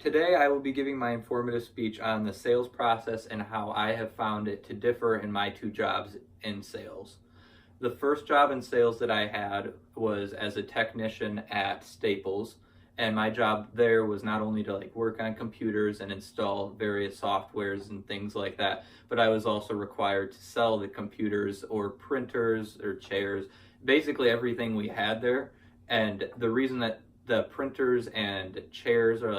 Today I will be giving my informative speech on the sales process and how I have found it to differ in my two jobs in sales. The first job in sales that I had was as a technician at Staples, and my job there was not only to work on computers and install various softwares and things like that, but I was also required to sell the computers or printers or chairs, basically everything we had there. And the reason that the printers and chairs are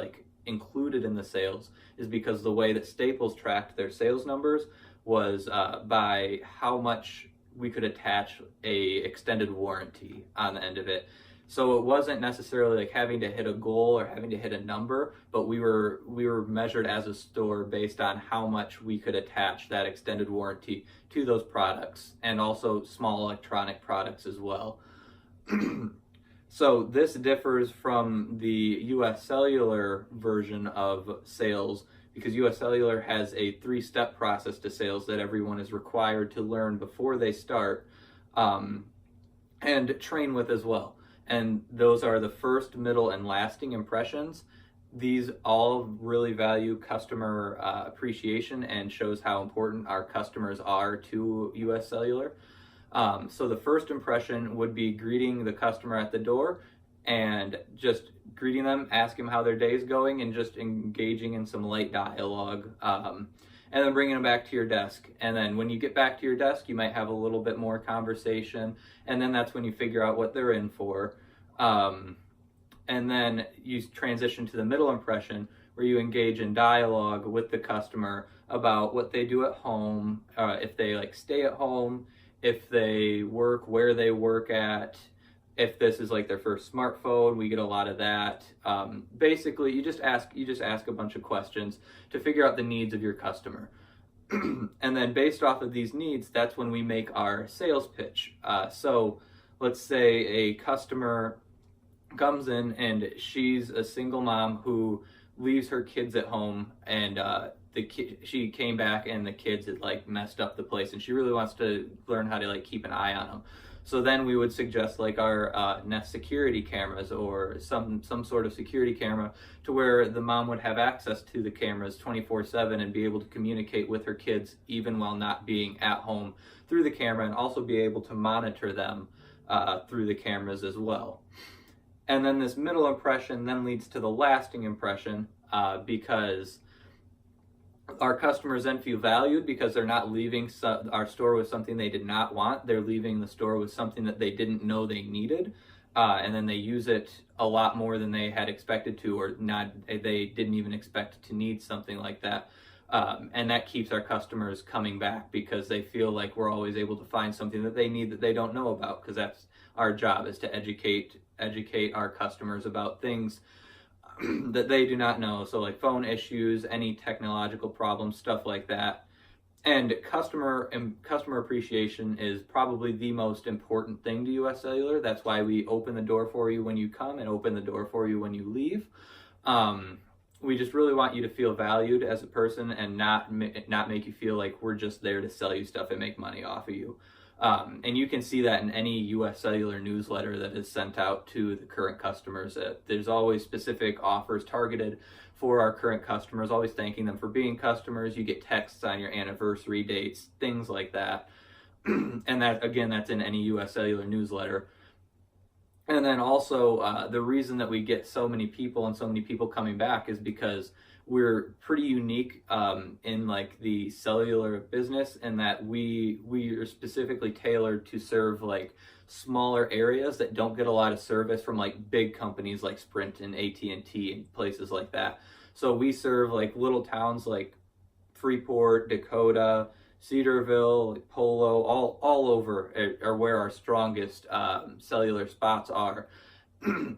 included in the sales is because the way that Staples tracked their sales numbers was by how much we could attach a extended warranty on the end of it. So it wasn't necessarily having to hit a goal or having to hit a number, but we were measured as a store based on how much we could attach that extended warranty to those products, and also small electronic products as well. So this differs from the US Cellular version of sales, because US Cellular has a 3-step process to sales that everyone is required to learn before they start, and train with as well. And those are the first, middle, and lasting impressions. These all really value customer appreciation and shows how important our customers are to US Cellular. So the first impression would be greeting the customer at the door and just greeting them, asking them how their day is going, and just engaging in some light dialogue, and then bringing them back to your desk. And then when you get back to your desk, you might have a little bit more conversation, and then that's when you figure out what they're in for. And then you transition to the middle impression, where you engage in dialogue with the customer about what they do at home, if they stay at home, if they work, where they work at, if this is their first smartphone. We get a lot of that. Basically, you just ask a bunch of questions to figure out the needs of your customer. And then based off of these needs, that's when we make our sales pitch. So let's say a customer comes in and she's a single mom who leaves her kids at home, and she came back and the kids had messed up the place, and she really wants to learn how to keep an eye on them. So then we would suggest our Nest security cameras, or some sort of security camera, to where the mom would have access to the cameras 24/7 and be able to communicate with her kids even while not being at home through the camera, and also be able to monitor them through the cameras as well. And then this middle impression then leads to the lasting impression, because our customers then feel valued, because they're not leaving our store with something they did not want. They're leaving the store with something that they didn't know they needed, and then they use it a lot more than they had expected to, or they didn't even expect to need something like that. And that keeps our customers coming back, because they feel like we're always able to find something that they need that they don't know about, because that's our job, is to educate our customers about things that they do not know. So phone issues, any technological problems, stuff like that. And customer appreciation is probably the most important thing to US Cellular. That's why we open the door for you when you come and open the door for you when you leave. We just really want you to feel valued as a person, and not make you feel like we're just there to sell you stuff and make money off of you. And you can see that in any US Cellular newsletter that is sent out to the current customers. There's always specific offers targeted for our current customers, always thanking them for being customers. You get texts on your anniversary dates, things like that. And that, again, that's in any US Cellular newsletter. And then also, the reason that we get so many people and so many people coming back is because we're pretty unique in the cellular business, in that we are specifically tailored to serve smaller areas that don't get a lot of service from big companies like Sprint and AT&T and places like that. So we serve little towns like Freeport, Dakota, Cedarville, Polo, all over are where our strongest cellular spots are.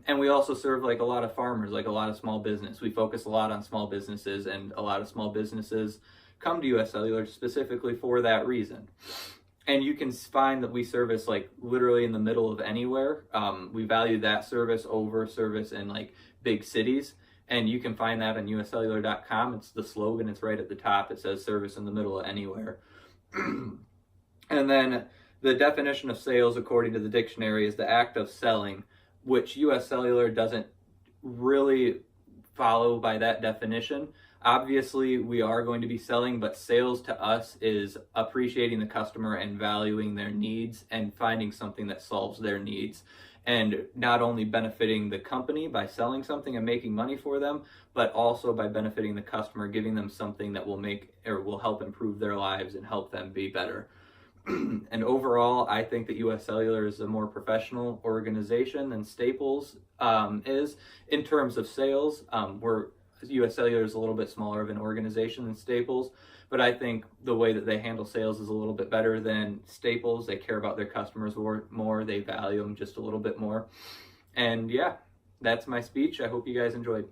And we also serve a lot of farmers, a lot of small business. We focus a lot on small businesses, and a lot of small businesses come to US Cellular specifically for that reason. And you can find that we service literally in the middle of anywhere. We value that service over service in big cities. And you can find that on uscellular.com. It's the slogan, it's right at the top. It says service in the middle of anywhere. And then the definition of sales, according to the dictionary, is the act of selling, which US Cellular doesn't really follow by that definition. Obviously, we are going to be selling, but sales to us is appreciating the customer and valuing their needs and finding something that solves their needs, and not only benefiting the company by selling something and making money for them, but also by benefiting the customer, giving them something that will make or will help improve their lives and help them be better. And overall, I think that US Cellular is a more professional organization than Staples is in terms of sales. US Cellular is a little bit smaller of an organization than Staples, but I think the way that they handle sales is a little bit better than Staples. They care about their customers more, they value them just a little bit more. And yeah, that's my speech. I hope you guys enjoyed.